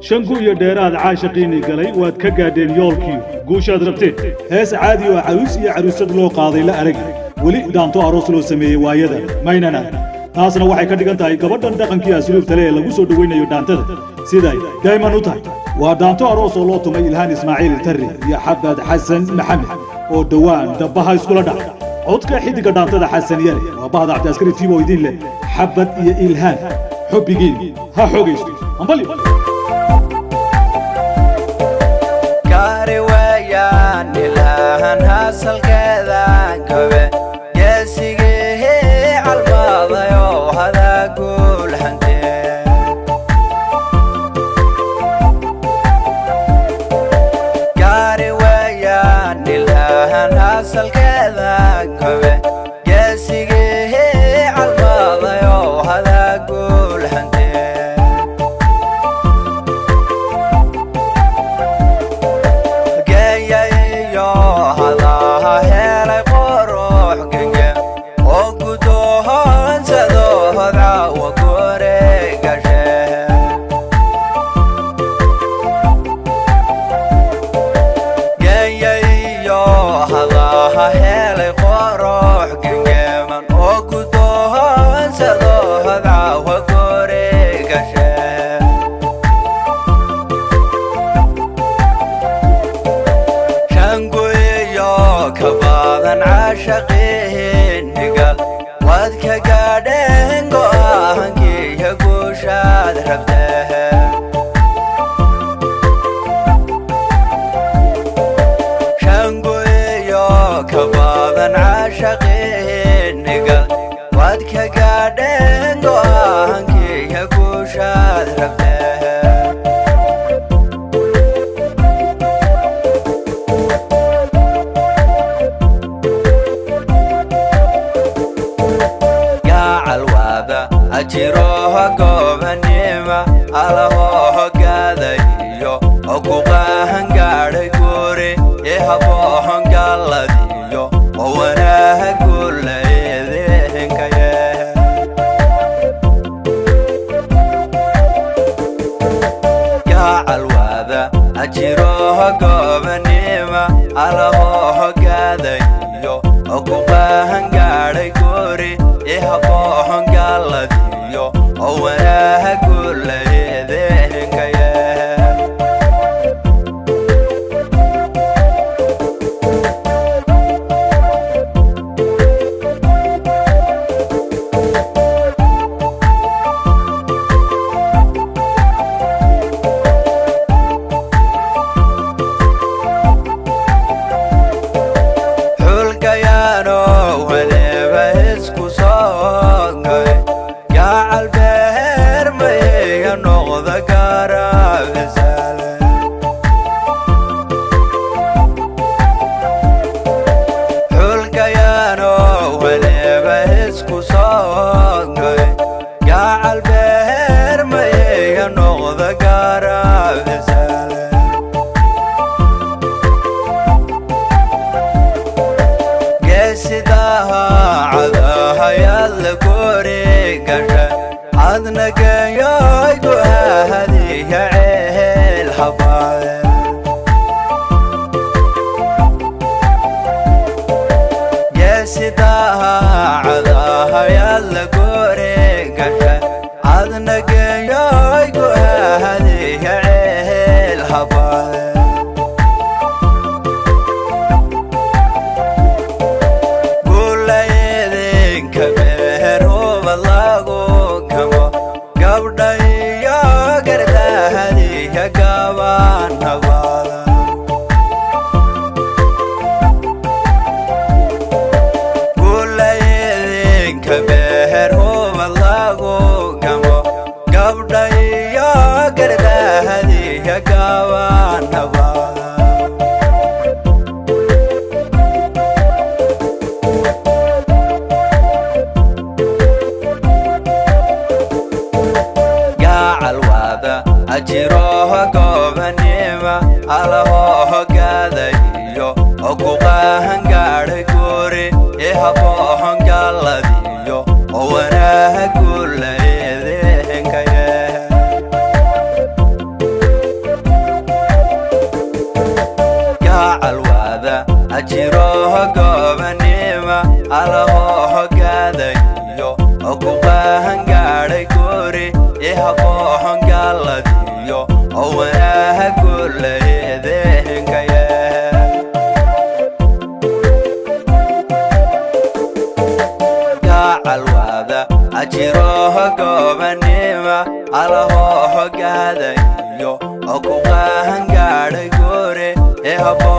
شنكو يديراد عاشقيني قلي واد كقادين يولكيو قوش أدربتين هاس عادي وعروس يا عروس لو قاضي لا أرق ولي دانتو عروس لو سمي وايدا ماينانا taasna waxay ka dhigan tahay gabadhan dhaqankii asluubta leh lagu soo dhaweynayo dhaantada siday dayman u tahay waa dhaanto aroos oo loo tumay Ilhaan Ismaaciil Tarri iyo Xabad Xasan Maxamed oo dhawaan dabaha iskula dhacay codka xidiga dhaantada Xasan Yare waa bahda Cabdi Askari Tiibo idin leh Xabad iyo Ilhaan xubbigiin ha xogeysto ambali kaari waayaan Ilhaan hasalkeeda kabe yeesige alaho hogadayo okuqahan gaadhay guri ihabo hongaladiyo owanaha gurleedehenkaya gacalwada ajiroho gobanima alaho hogadayo okuqahan gaadhay guri ihabo